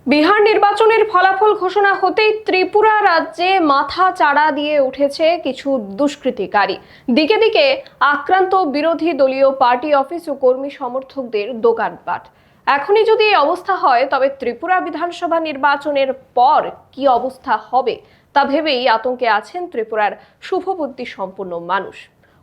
বিহার নির্বাচনের ফলাফল ঘোষণা হতেই ত্রিপুরা রাজ্যে মাথা চাড়া দিয়ে উঠেছে কিছু দুষ্কৃতিকারী। দিকে দিকে আক্রান্ত বিরোধী দলীয় পার্টি অফিস ও কর্মী সমর্থকদের দোকানপাট। এখনই যদি এই অবস্থা হয় তবে ত্রিপুরা বিধানসভা নির্বাচনের পর কি অবস্থা হবে তা ভেবেই আতঙ্কে আছেন ত্রিপুরার শুভবুদ্ধি সম্পন্ন মানুষ।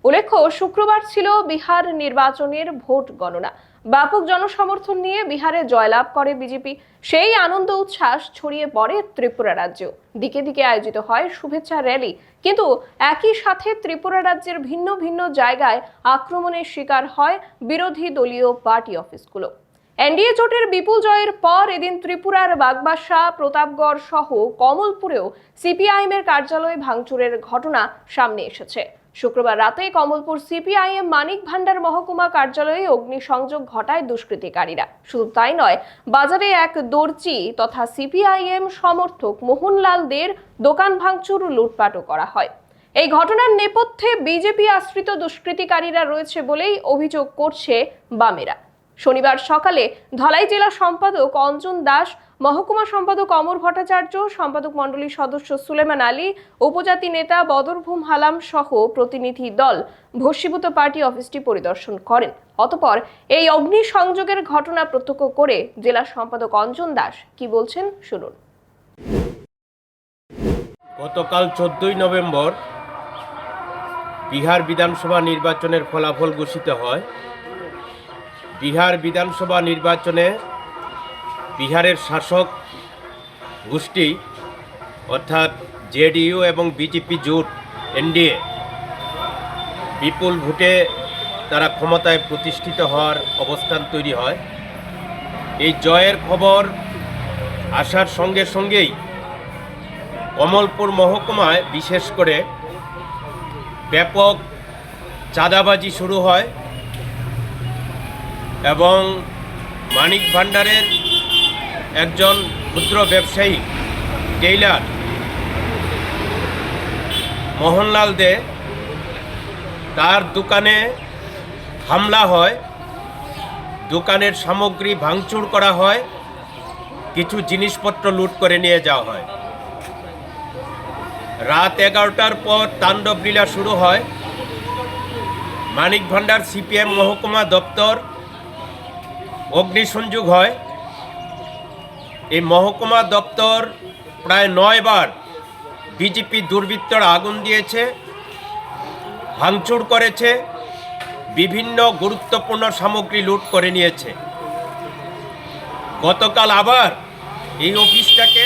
উল্লেখ্য, শুক্রবার ছিল বিহার নির্বাচনের ভোট গণনা। ব্যাপক জনসমর্থন নিয়ে বিহারে জয়লাভ করে বিজেপি। সেই আনন্দ উচ্ছ্বাস ছড়িয়ে পড়ে ত্রিপুরা রাজ্যেও। দিকে দিকে আয়োজিত হয় শুভেচ্ছা র্যালি। কিন্তু একই সাথে ত্রিপুরা রাজ্যের ভিন্ন ভিন্ন জায়গায় আক্রমণের শিকার হয় বিরোধী দলীয় পার্টি অফিসগুলো। এনডিএ জোটের বিপুল জয়ের পর এদিন ত্রিপুরার বাগবাসা, প্রতাপগড় সহ কমলপুরেও সিপিআইএমের কার্যালয় ভাঙচুরের ঘটনা সামনে এসেছে। শুক্রবার রাতে কমলপুর সিপিআইএম মানিক ভান্ডার মহকুমা কার্যালয়ে অগ্নিসংযোগ ঘটায় দুষ্কৃতিকারীরা। শুধু তাই নয়, বাজারে এক দর্জি তথা সিপিআইএম সমর্থক মোহনলাল দের দোকান ভাঙচুর ও লুটপাটও করা হয়। এই ঘটনার নেপথ্যে বিজেপি আশ্রিত দুষ্কৃতিকারীরা রয়েছে বলেই অভিযোগ করছে বামেরা। শনিবার সকালে ধলাই জেলা সম্পাদক অঞ্জন দাস, মহকুমা সম্পাদক অমর ভট্টাচার্য, সম্পাদক মণ্ডলীর সদস্য সুলেমান আলী, উপজাতি নেতা বদরভূম হালাম সহ প্রতিনিধি দল ভস্মীভূত পার্টি অফিসটি পরিদর্শন করেন। অতঃপর এই অগ্নিসংযোগের ঘটনা প্রত্যক্ষ করে জেলা সম্পাদক অঞ্জন দাস কি বলছেন শুনুন। গতকাল 14ই নভেম্বর বিহার বিধানসভা নির্বাচনের ফলাফল ঘোষিত হয়। বিহার বিধানসভা নির্বাচনে বিহারের শাসক গোষ্ঠী অর্থাৎ জেডিইউ এবং বিজেপি জোট এনডিএ বিপুল ভোটে তারা ক্ষমতায় প্রতিষ্ঠিত হওয়ার অবস্থান তৈরি হয়। এই জয়ের খবর আসার সঙ্গে সঙ্গেই কমলপুর মহকুমায় বিশেষ করে ব্যাপক চাঁদাবাজি শুরু হয় এবং মানিক ভান্ডারের একজন ক্ষুদ্র ব্যবসায়ী টেইলার মোহনলাল দে, তার দোকানে হামলা হয়, দোকানের সামগ্রী ভাঙচুর করা হয়, কিছু জিনিসপত্র লুট করে নিয়ে যাওয়া হয়। রাত 11টার পর তাণ্ডব লীলা শুরু হয়। মানিক ভান্ডার সিপিএম মহকুমা দপ্তর অগ্নিসংযোগ হয়। এই মহকুমা দপ্তর প্রায় 9 বার বিজেপি দুর্বৃত্তরা আগুন দিয়েছে, ভাঙচুর করেছে, বিভিন্ন গুরুত্বপূর্ণ সামগ্রী লুট করে নিয়েছে। গতকাল আবার এই অফিসটাকে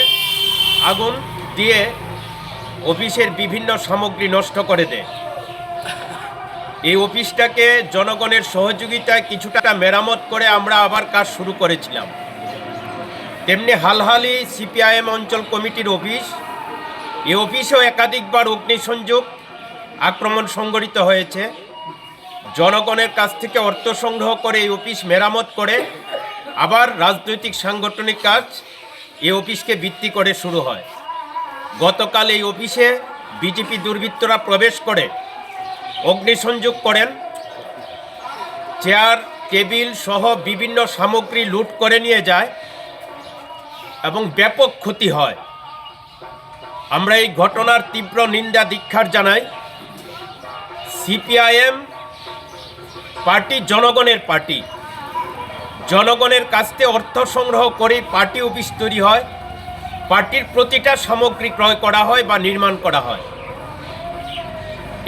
আগুন দিয়ে অফিসের বিভিন্ন সামগ্রী নষ্ট করে দেয়। এই অফিসটাকে জনগণের সহযোগিতায় কিছুটা মেরামত করে আমরা আবার কাজ শুরু করেছিলাম। তেমনি হালহালি সিপিআইএম অঞ্চল কমিটির অফিস, এই অফিসেও একাধিকবার অগ্নিসংযোগ আক্রমণ সংঘটিত হয়েছে। জনগণের কাছ থেকে অর্থ সংগ্রহ করে এই অফিস মেরামত করে আবার রাজনৈতিক সাংগঠনিক কাজ এই অফিসকে ভিত্তি করে শুরু হয়। গতকাল এই অফিসে বিজেপি দুর্বৃত্তরা প্রবেশ করে অগ্নিসংযোগ করেন, চেয়ার টেবিল সহ বিভিন্ন সামগ্রী লুট করে নিয়ে যায় এবং ব্যাপক ক্ষতি হয়। আমরা এই ঘটনার তীব্র নিন্দা ধিক্কার জানাই। সিপিআইএম পার্টি জনগণের পার্টি, জনগণের কাছ থেকে অর্থ সংগ্রহ করে পার্টি অফিস তৈরি হয়, পার্টির প্রতিটা সামগ্রী ক্রয় করা হয় বা নির্মাণ করা হয়।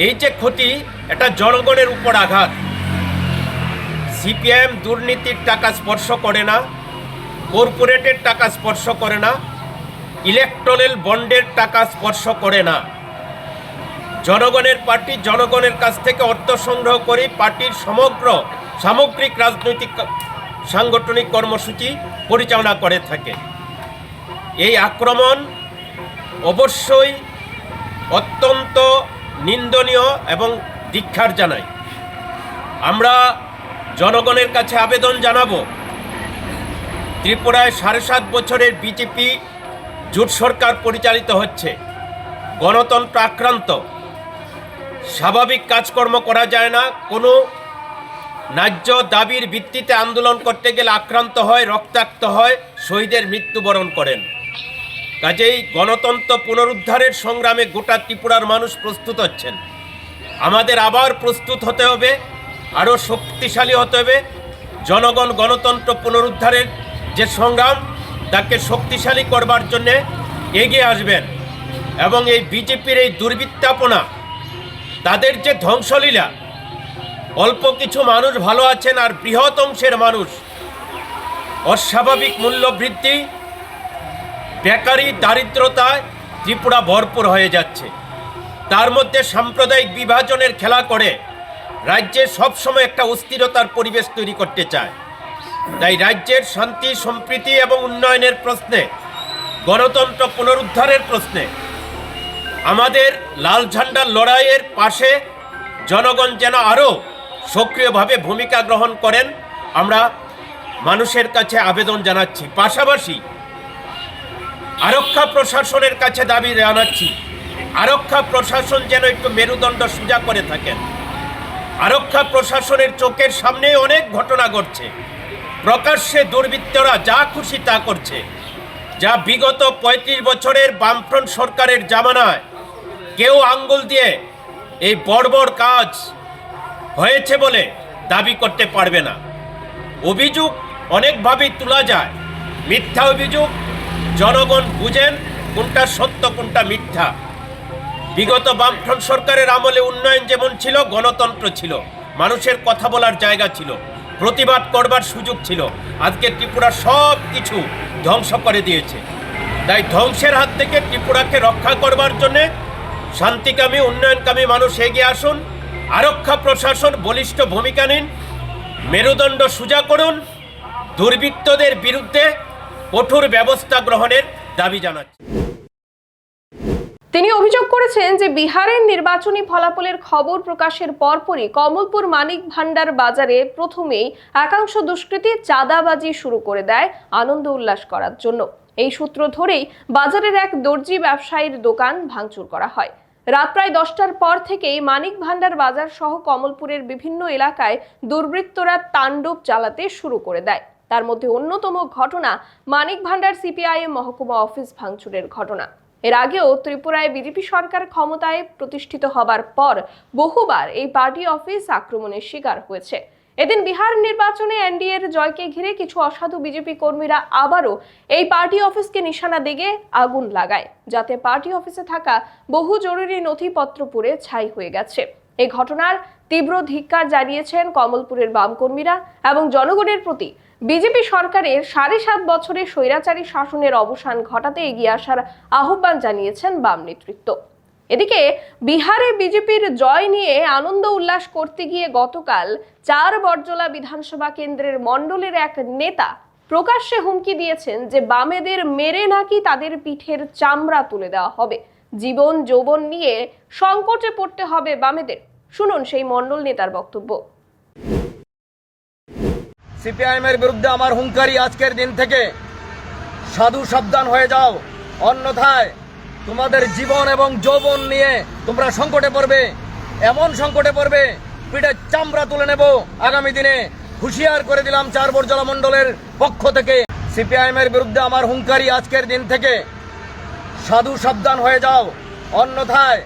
এই যে ক্ষতি, এটা জনগণের উপর আঘাত। সিপিআইএম দুর্নীতির টাকা স্পর্শ করে না, কর্পোরেটের টাকা স্পর্শ করে না, ইলেকট্রাল বন্ডের টাকা স্পর্শ করে না। জনগণের পার্টি জনগণের কাছ থেকে অর্থ সংগ্রহ করে পার্টির সমগ্র সামগ্রিক রাজনৈতিক সাংগঠনিক কর্মসূচি পরিচালনা করে থাকে। এই আক্রমণ অবশ্যই অত্যন্ত নিন্দনীয় এবং ধিক্কার জানাই। আমরা জনগণের কাছে আবেদন জানাবো, ত্রিপুরায় 7.5 বছরের বিজেপি জোট সরকার পরিচালিত হচ্ছে, গণতন্ত্র আক্রান্ত, স্বাভাবিক কাজকর্ম করা যায় না, কোনো ন্যায্য দাবির ভিত্তিতে আন্দোলন করতে গেলে আক্রান্ত হয়, রক্তাক্ত হয়, শহীদের মৃত্যুবরণ করেন। কাজেই গণতন্ত্র পুনরুদ্ধারের সংগ্রামে গোটা ত্রিপুরার মানুষ প্রস্তুত হচ্ছেন। আমাদের আবার প্রস্তুত হতে হবে, আরও শক্তিশালী হতে হবে। জনগণ গণতন্ত্র পুনরুদ্ধারের যে সংগ্রাম তাকে শক্তিশালী করবার জন্যে এগিয়ে আসবেন এবং এই বিজেপির এই দুর্বৃত্তাপনা, তাদের যে ধ্বংসলীলা, অল্প কিছু মানুষ ভালো আছেন আর বৃহৎ অংশের মানুষ অস্বাভাবিক মূল্যবৃদ্ধি, বেকারি, দারিদ্রতায় ত্রিপুরা ভরপুর হয়ে যাচ্ছে। তার মধ্যে সাম্প্রদায়িক বিভাজনের খেলা করে রাজ্যে সবসময় একটা অস্থিরতার পরিবেশ তৈরি করতে চায়। তাই রাজ্যের শান্তি, সম্প্রীতি এবং উন্নয়নের প্রশ্নে, গণতন্ত্র পুনরুদ্ধারের প্রশ্নে আমাদের লাল ঝান্ডার লড়াইয়ের পাশে জনগণ যেন আরও সক্রিয়ভাবে ভূমিকা গ্রহণ করেন, আমরা মানুষের কাছে আবেদন জানাচ্ছি। পাশাপাশি আরক্ষা প্রশাসনের কাছে দাবি জানাচ্ছি, আরক্ষা প্রশাসন যেন একটু মেরুদণ্ড সোজা করে থাকেন। আরক্ষা প্রশাসনের চোখের সামনে অনেক ঘটনা ঘটছে, প্রকাশ্যে দুর্বৃত্তরা যা খুশি তা করছে, যা বিগত ৩৫ বছরের বামফ্রন্ট সরকারের জামানায় কেউ আঙ্গুল দিয়ে এই বর্বর কাজ হয়েছে বলে দাবি করতে পারবে না। অভিযোগ অনেকভাবেই তোলা যায়, মিথ্যা অভিযোগ, জনগণ বুঝেন কোনটা সত্য কোনটা মিথ্যা। বিগত বামফ্রন্ট সরকারের আমলে উন্নয়ন যেমন ছিল, গণতন্ত্র ছিল, মানুষের কথা বলার জায়গা ছিল, প্রতিবাদ করবার সুযোগ ছিল। আজকে ত্রিপুরা সব কিছু ধ্বংস করে দিয়েছে। তাই ধ্বংসের হাত থেকে ত্রিপুরাকে রক্ষা করবার জন্যে শান্তিকামী, উন্নয়নকামী মানুষ এগিয়ে আসুন। আরক্ষা প্রশাসন বলিষ্ঠ ভূমিকা নিন, মেরুদণ্ড সোজা করুন, দুর্বৃত্তদের বিরুদ্ধে কঠোর ব্যবস্থা গ্রহণের দাবি জানাচ্ছি। তিনি অভিযোগ করেছেন যে বিহারের নির্বাচনী ফলাফলের খবর প্রকাশের পরপরই কমলপুর মানিক ভান্ডার বাজারে প্রথমেই একাংশ দুষ্কৃতী চাঁদাবাজি শুরু করে দেয় আনন্দ উল্লাস করার জন্য। এই সূত্র ধরেই বাজারের এক দর্জি ব্যবসায়ীর দোকান ভাঙচুর করা হয়। রাত প্রায় 10টার পর থেকেই মানিক ভান্ডার বাজার সহ কমলপুরের বিভিন্ন এলাকায় দুর্বৃত্তরা তাণ্ডব চালাতে শুরু করে দেয়। তার মধ্যে অন্যতম ঘটনা মানিক ভান্ডার সিপিআইএম মহকুমা অফিস ভাঙচুরের ঘটনা। এর আগেও ত্রিপুরায় বিজেপি সরকার ক্ষমতায় প্রতিষ্ঠিত হবার পর বহুবার এই পার্টি অফিস আক্রমণের শিকার হয়েছে। এদিন বিহার নির্বাচনে এনডিএর জয়কে ঘিরে কিছু অসাধু বিজেপি কর্মীরা আবারও এই পার্টি অফিসকে নিশানা দিকে আগুন লাগায়, যাতে পার্টি অফিসে থাকা বহু জরুরি নথিপত্র পুড়ে ছাই হয়ে গেছে। এই ঘটনার তীব্র ধিক্কার জানিয়েছেন কমলপুরের বাম কর্মীরা এবং জনগণের প্রতি বিজেপি সরকারের 7.5 বছরের স্বৈরাচারী শাসনের অবসান ঘটাতে এগিয়ে আসার আহ্বান জানিয়েছেন বাম নেতৃত্ব। এদিকে বিহারে বিজেপির জয় নিয়ে আনন্দ উল্লাস করতে গিয়ে গতকাল 4 বরজলা বিধানসভা কেন্দ্রের মণ্ডলের এক নেতা প্রকাশ্যে হুমকি দিয়েছেন যে বামেদের মেরে নাকি তাদের পিঠের চামড়া তুলে দেওয়া হবে, জীবন যৌবন নিয়ে সংকটে পড়তে হবে বামেদের। শুনুন সেই মণ্ডল নেতার বক্তব্য। সিপিআইএমের বিরুদ্ধে আমার হুঙ্কারি, আজকের দিন থেকে সাধু সাবধান হয়ে যাও, অন্যথায় তোমাদের জীবন এবং যৌবন নিয়ে তোমরা সংকটে পড়বে, এমন সংকটে পড়বে পিঠের চামড়া তুলে নেব আগামী দিনে। হুঁশিয়ার করে দিলাম 4 বরজলা মণ্ডলের পক্ষ থেকে। সিপিআইএমের বিরুদ্ধে আমার হুঙ্কারি, আজকের দিন থেকে সাধু সাবধান হয়ে যাও, অন্যথায়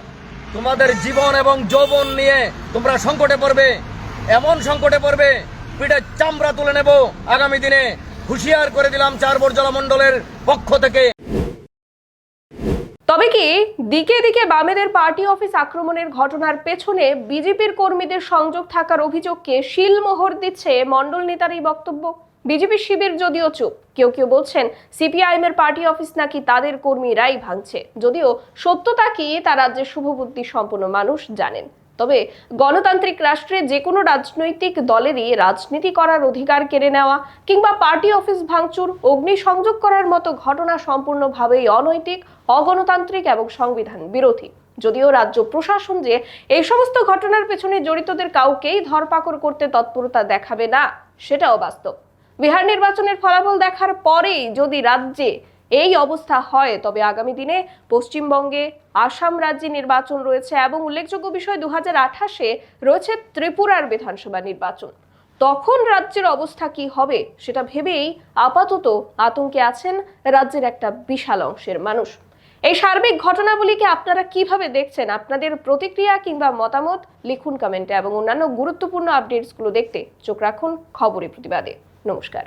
তোমাদের জীবন এবং যৌবন নিয়ে তোমরা সংকটে পড়বে, এমন সংকটে পড়বে পিঠের চামড়া তুলে নেব আগামী দিনে। হুঁশিয়ার করে দিলাম 4 বরজলা মণ্ডলের পক্ষ থেকে। তবে কি দিকে দিকে বামেদের পার্টি অফিস আক্রমণের ঘটনার পেছনে বিজেপির কর্মীদের সংযোগ থাকার অভিযোগকে শিলমোহর দিচ্ছে মণ্ডল নেতার এই বক্তব্য। বিজেপি শিবির যদিও চুপ, কেউ কেউ বলছেন সিপিআইএম এর পার্টি অফিস নাকি তাদের কর্মীরাই ভাঙছে, যদিও সত্যতা কি তা রাজ্যের শুভবুদ্ধি সম্পন্ন মানুষ জানেন। তবে গণতান্ত্রিক রাষ্ট্রে যে কোনো রাজনৈতিক দলেরই রাজনীতি করার অধিকার কেড়ে নেওয়া কিংবা পার্টি অফিস ভাঙচুর, অগ্নিসংযোগ করার মতো ঘটনা সম্পূর্ণভাবেই অনৈতিক, অগণতান্ত্রিক এবং সংবিধান বিরোধী। যদিও রাজ্য প্রশাসন যে এই সমস্ত ঘটনার পেছনে জড়িতদের কাউকেই ধরপাকড় করতে তৎপরতা দেখাবে না, সেটাও বাস্তব। বিহার নির্বাচনের ফলাফল দেখার পরেই যদি রাজ্যে এই অবস্থা হয়, তবে আগামী দিনে পশ্চিমবঙ্গে, আসাম রাজ্যে নির্বাচন রয়েছে এবং উল্লেখযোগ্য বিষয় 2028-এ রয়েছে ত্রিপুরার বিধানসভা নির্বাচন। তখন রাজ্যের অবস্থা কি হবে সেটা ভেবেই আপাতত আতঙ্কে আছেন রাজ্যের একটা বিশাল অংশের মানুষ। এই সার্বিক ঘটনাবলীকে আপনারা কিভাবে দেখছেন? আপনাদের প্রতিক্রিয়া কিংবা মতামত লিখুন কমেন্টে এবং অন্যান্য গুরুত্বপূর্ণ আপডেটসগুলো দেখতে চোখ রাখুন খবরের প্রতিবাদে। নমস্কার।